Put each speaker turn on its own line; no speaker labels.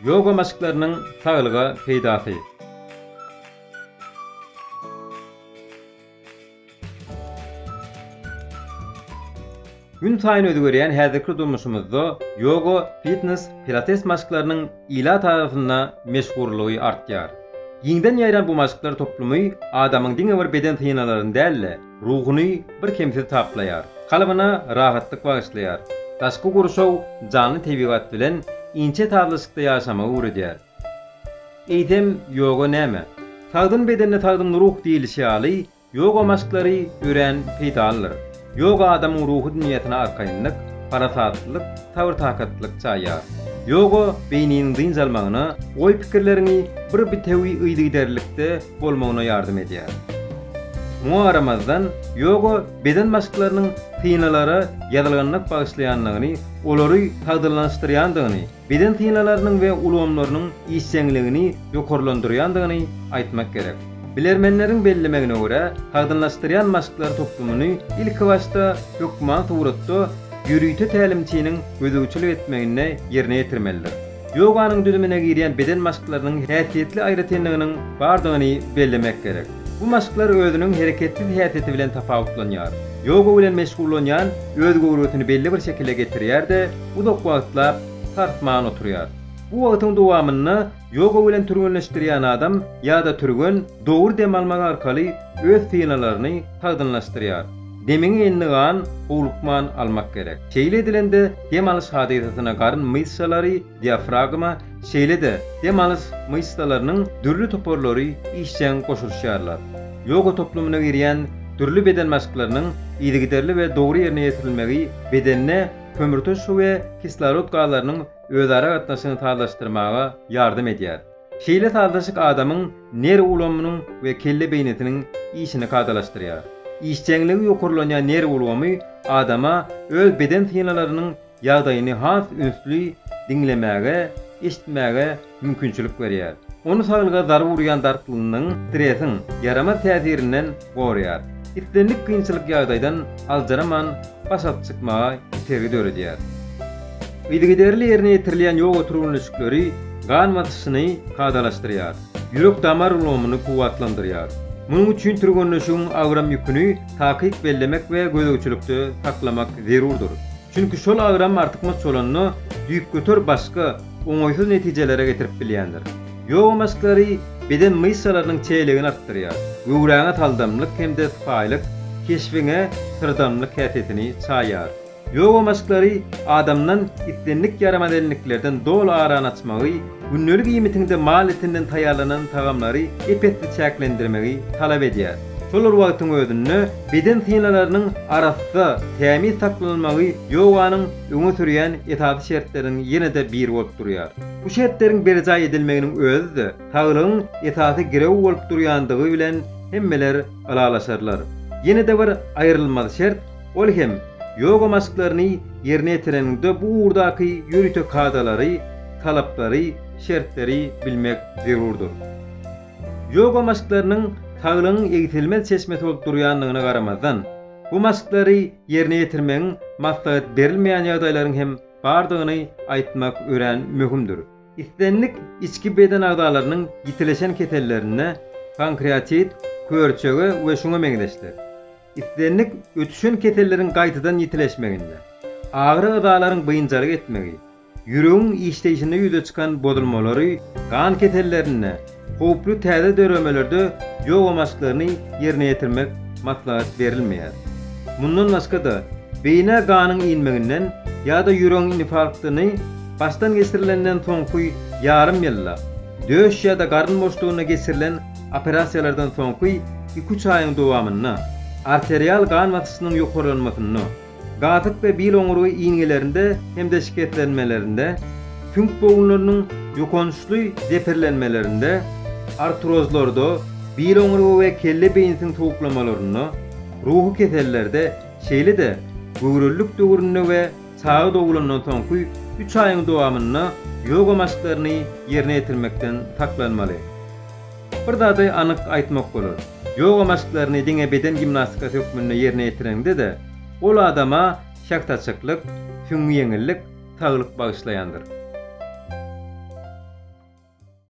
Yoga maşıklarynyň sağlyga peýdasy. Gün taýyn ödügerýän häzirki durmuşymyzda yoga, fitness, pilates maşıklarynyň ila tarapynda meşgurlygy artýar. Ýiňden ýaýran bu maşyklar toplumy adamyň diňe bir beden tynalaryny dälle, ruhuny bir kemsil taplaýar. Kalbyna rahatlyk bagyşlaýar. Taşky gurşaw jany tebigat bilen inçe tablysykda ýaşamagy öwredýär. Eýdem yoga näme? Tagdyn bedenine tagdyn ruh diýilişi ýaly yoga maşyklary ören peýdalyr. Yoga adamyň ruhy dünýäsine arkaýynlyk, parasatlyk, tawr takatlyk çaýar. Yoga beýniniň dynjalmagyna, oý pikirlerini bir bitewi ýygyderlikde bolmagyna ýardym edýär. Muňa aramazdan yoga beden maşyklarynyň tynalary ýadylganlyk bagyşlaýanlygyny, olary tagdyrlanşdyrýandygyny, beden tynalarynyň we ulgamlarynyň işçiňligini ýokarlandyrýandygyny aýtmak gerek. Bilermenleriň bellemegine görä, tagdyrlanşdyrýan maşyklar toplumyny ilki başda hökümat uğratda ýürüýte tälimçiniň gözegçilik etmegine ýerine ýetirmelidir. Yoganyň düdümine girýän beden maşyklarynyň häsiýetli aýratynlygynyň bardygyny bellemek gerek. Bu maşyklar özüniň hereketli häsiýeti bilen tafawutlanýar. Yoga bilen meşgullanýan öz gowrutini belli bir şekilde getirýär-de, uzak wagtlap tartman oturýar. Bu wagtyň dowamyny yoga bilen türgünleşdirýän adam ýa-da türgün dogry dem almak arkaly öz tynalaryny tagdyrlaşdyrýar. Demiň enligan ulukman almak gerek. Şeýle edilende dem alış hadatyna garyn myşsalary, diafragma, şeýle de dem alış myşsalarynyň dürli toporlary işçen goşulýarlar. Yoga toplumyna girýän türli beden maşyklarynyň ýygyderli we dogry ýerine ýetirilmegi bedenine kömürtöz we kislorod gazarynyň özara gatnaşygyny taýlaşdyrmaga ýardym edýär. Şeýle taýlaşyk adamyň ner ulamynyň we kelle beýnetiniň işini kadalaşdyrýar. İşçenligi ýokarlanýan ner ulamy adama öz beden tynalarynyň ýagdaýyny has ünsli diňlemäge, eşitmäge mümkinçilik berýär. Onu sağlyga zarar urýan dartlygynyň, stresiň yarama täsirinden gorýar. İstenlik kynçylyk ýagdaýdan aljaraman başap çykmaga ýetegi döredýär. Ýygyderli ýerine ýetirilýän yoga türgünleşikleri gan basyşyny kadalaşdyrýar. Ýürek damar ulgamyny kuwatlandyrýar. Muňň üçin türgünleşigiň agram ýüküni takyk bellemek we gözegçilikde saklamak zerurdur. Çünki şol agram artykmaz çolanyny düýüp götür başga oňaýsız netijelere getirip bilýändir. Yoga maşyklary beden myşsalarynyň çeýlegini artdyrýar. Öwräňe taldamlyk hemde faýlyk, keşfiňe syrdamlyk häsiýetini çaýar. Yoga maşyklary adamdan istenlik ýaramadelliklerden dol aran açmagy, günnelik ýemitiňde mal etinden taýýarlanan tagamlary epetli çäklendirmegi talap edýär. Şolar wagtyň özünde beden tynalarynyň arasynda tämiz saklanmagy yoganyň öňe sürýän etaty şertleriniň ýene-de bir bolup durýar. Bu şertleriň berjay edilmeginiň özü de taglygyň etaty girew bolup durýandygy bilen hemmeler alalaşarlar. Ýene-de bir aýrylmaz şert, ol hem yoga maşyklaryny ýerine ýetireninde bu urdaky ýürüýte kadalary, talaplary, şertleri bilmek zerurdur. Yoga maşyklarynyň taglygyň egitilmez çeşmesi bolup durýanlygyna garamazdan, bu maşyklary ýerine ýetirmegiň maslahat berilmeýän ýagdaýlaryň hem bardygyny aýtmak ören möhümdür. İstenlik içki beden agdalarynyň ýitileşen ketellerine pankreatit, körçegi we şuňa meňdeşler. İstenlik ötüşen ketelleriň gaýtadan ýitileşmeginde, agry agdalaryň bıyınjalyk etmegi, ýüregiň işleýişinde ýüze çykan bodulmalary, gan ketellerine, howply täze döremelerde yoga maşyklaryny ýerine ýetirmek maslahat berilmeýär. Mundan başga da beýne ganyň inmeginden ýa-da ýüregiň infarktyny başdan geçirilenden soňky ýarym ýylla, döş ýa-da garyn boşlugyna geçirilen operasiýalardan soňky 2-3 aýyň dowamyna arterial gan basyşynyň ýokarlanmasyny, gatyk we bil oňurugy iňelerinde hemde şiketlenmelerinde, tünk bowunlarynyň ýokançly deperlenmelerinde, artrozlarda, bil oňurugy we kelle beýniniň towuklamalaryny, ruhy ketellerde, şeýle de göwrüllik döwrüne we çağı dowulandan soňky 3 aýyň dowamyna yoga maşyklaryny ýerine ýetirmekden saklanmaly. Bir zady anyk aýtmak bolar. Yoga maşyklaryny diňe beden gimnastikasy hökmünde ýerine ýetirende de ol adama şaktaçyklyk, süňňi ýeňillik, taglyk bagyşlaýandyr.